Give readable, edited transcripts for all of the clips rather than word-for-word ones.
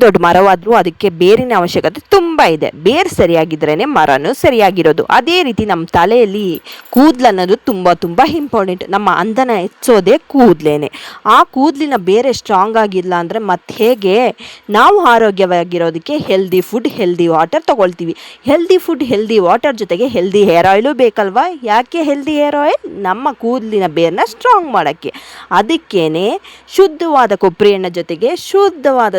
ದೊಡ್ಡ ಮರವಾದರೂ ಅದಕ್ಕೆ ಬೇರಿನ ಅವಶ್ಯಕತೆ ತುಂಬ ಇದೆ. ಬೇರು ಸರಿಯಾಗಿದ್ರೇ ಮರನೂ ಸರಿಯಾಗಿರೋದು. ಅದೇ ರೀತಿ ನಮ್ಮ ತಲೆಯಲ್ಲಿ ಕೂದಲು ಅನ್ನೋದು ತುಂಬ ತುಂಬ ಇಂಪಾರ್ಟೆಂಟ್. ನಮ್ಮ ಅಂದನ ಹೆಚ್ಚೋದೇ ಕೂದಲೇನೆ. ಆ ಕೂದಲಿನ ಬೇರೆ ಸ್ಟ್ರಾಂಗ್ ಆಗಿಲ್ಲ ಅಂದರೆ ಮತ್ತೆ ಹೇಗೆ? ನಾವು ಆರೋಗ್ಯವಾಗಿರೋದಕ್ಕೆ ಹೆಲ್ದಿ ಫುಡ್, ಹೆಲ್ದಿ ವಾಟರ್ ತೊಗೊಳ್ತೀವಿ. ಹೆಲ್ದಿ ಫುಡ್, ಹೆಲ್ದಿ ವಾಟರ್ ಜೊತೆಗೆ ಹೆಲ್ದಿ ಹೇರ್ ಆಯಿಲು ಬೇಕಲ್ವಾ? ಯಾಕೆ ಹೆಲ್ದಿ ಹೇರ್ ಆಯಿಲ್? ನಮ್ಮ ಕೂದಲಿನ ಬೇರನ್ನ ಸ್ಟ್ರಾಂಗ್ ಮಾಡೋಕ್ಕೆ. ಅದಕ್ಕೇನೆ ಶುದ್ಧವಾದ ಕೊಬ್ಬರಿ ಎಣ್ಣೆ ಜೊತೆಗೆ ಶುದ್ಧವಾದ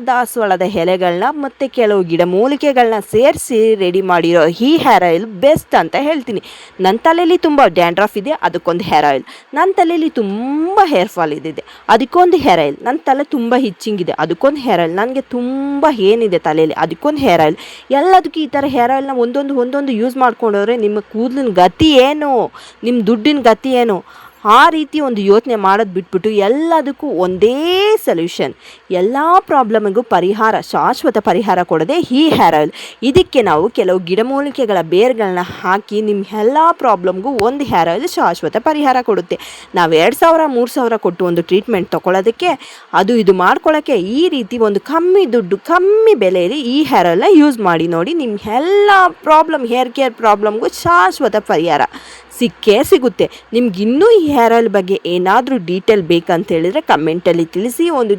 ದಾಸವಾಳದ ಎಲೆಗಳನ್ನ ಮತ್ತು ಕೆಲವು ಗಿಡಮೂಲಿಕೆಗಳನ್ನ ಸೇರಿಸಿ ರೆಡಿ ಮಾಡಿರೋ ಈ ಹೇರ್ ಆಯಿಲ್ ಬೆಸ್ಟ್ ಅಂತ ಹೇಳ್ತೀನಿ. ನನ್ನ ತಲೆಯಲ್ಲಿ ತುಂಬ ಡ್ಯಾಂಡ್ರಫ್ ಇದೆ, ಅದಕ್ಕೊಂದು ಹೇರ್ ಆಯಿಲ್. ನನ್ನ ತಲೆಯಲ್ಲಿ ತುಂಬ ಹೇರ್ ಫಾಲ್ ಇದೆ, ಅದಕ್ಕೊಂದು ಹೇರ್ ಆಯಿಲ್. ನನ್ನ ತಲೆ ತುಂಬ ಹಿಚ್ಚಿಂಗ್ ಇದೆ, ಅದಕ್ಕೊಂದು ಹೇರ್ ಆಯಿಲ್. ನನಗೆ ತುಂಬ ಏನಿದೆ ತಲೆಯಲ್ಲಿ, ಅದಕ್ಕೊಂದು ಹೇರ್ ಆಯಿಲ್. ಎಲ್ಲದಕ್ಕೂ ಈ ಥರ ಹೇರ್ ಆಯಿಲ್ನ ಒಂದೊಂದು ಯೂಸ್ ಮಾಡ್ಕೊಂಡವ್ರೆ ನಿಮ್ಮ ಕೂದಲಿನ ಗತಿ ಏನು, ನಿಮ್ಮ ದುಡ್ಡಿನ ಗತಿ ಏನು? ಆ ರೀತಿ ಒಂದು ಯೋಚನೆ ಮಾಡೋದು ಬಿಟ್ಬಿಟ್ಟು ಎಲ್ಲದಕ್ಕೂ ಒಂದೇ ಸೊಲ್ಯೂಷನ್, ಎಲ್ಲ ಪ್ರಾಬ್ಲಮಿಗೂ ಪರಿಹಾರ, ಶಾಶ್ವತ ಪರಿಹಾರ ಕೊಡೋದೇ ಈ ಹೇರ್ ಆಯಿಲ್. ಇದಕ್ಕೆ ನಾವು ಕೆಲವು ಗಿಡಮೂಲಿಕೆಗಳ ಬೇರುಗಳನ್ನ ಹಾಕಿ ನಿಮ್ಮ ಎಲ್ಲ ಪ್ರಾಬ್ಲಮ್ಗೂ ಒಂದು ಹೇರ್ ಆಯಿಲ್ ಶಾಶ್ವತ ಪರಿಹಾರ ಕೊಡುತ್ತೆ. ನಾವು 2000-3000 ಕೊಟ್ಟು ಒಂದು ಟ್ರೀಟ್ಮೆಂಟ್ ತೊಗೊಳೋದಕ್ಕೆ, ಅದು ಇದು ಮಾಡ್ಕೊಳ್ಳೋಕ್ಕೆ ಈ ರೀತಿ ಒಂದು ಕಮ್ಮಿ ದುಡ್ಡು, ಕಮ್ಮಿ ಬೆಲೆಯಲ್ಲಿ ಈ ಹೇರ್ ಆಯಿಲ್ನ ಯೂಸ್ ಮಾಡಿ ನೋಡಿ. ನಿಮ್ಮ ಎಲ್ಲ ಪ್ರಾಬ್ಲಮ್, ಹೇರ್ ಕೇರ್ ಪ್ರಾಬ್ಲಮ್ಗೂ ಶಾಶ್ವತ ಪರಿಹಾರ ಸಿಕ್ಕೇ ಸಿಗುತ್ತೆ. ನಿಮ್ಗಿನ್ನೂ ಈ ಹೇರ್ ಆಯಿಲ್ ಬಗ್ಗೆ ಏನಾದರೂ ಡೀಟೇಲ್ ಬೇಕಂತ ಹೇಳಿದರೆ ಕಮೆಂಟಲ್ಲಿ ತಿಳಿಸಿ. ಒಂದು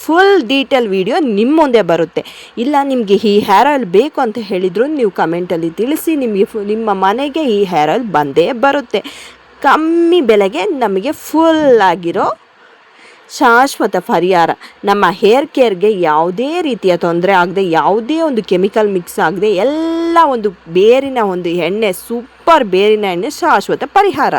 ಫುಲ್ ಡೀಟೇಲ್ ವಿಡಿಯೋ ನಿಮ್ಮ ಮುಂದೆ ಬರುತ್ತೆ. ಇಲ್ಲ ನಿಮಗೆ ಈ ಹೇರ್ ಆಯಿಲ್ ಬೇಕು ಅಂತ ಹೇಳಿದ್ರು ನೀವು ಕಮೆಂಟಲ್ಲಿ ತಿಳಿಸಿ. ನಿಮ್ಮ ಮನೆಗೆ ಈ ಹೇರ್ ಆಯಿಲ್ ಬಂದೇ ಬರುತ್ತೆ. ಕಮ್ಮಿ ಬೆಲೆಗೆ ನಮಗೆ ಫುಲ್ ಆಗಿರೋ ಶಾಶ್ವತ ಪರಿಹಾರ. ನಮ್ಮ ಹೇರ್ ಕೇರ್ಗೆ ಯಾವುದೇ ರೀತಿಯ ತೊಂದರೆ ಆಗದೆ, ಯಾವುದೇ ಒಂದು ಕೆಮಿಕಲ್ ಮಿಕ್ಸ್ ಆಗದೆ, ಎಲ್ಲ ಒಂದು ಬೇರಿನ ಒಂದು ಎಣ್ಣೆ, ಸೂಪರ್ ಬೇರಿನ ಎಣ್ಣೆ ಶಾಶ್ವತ ಪರಿಹಾರ.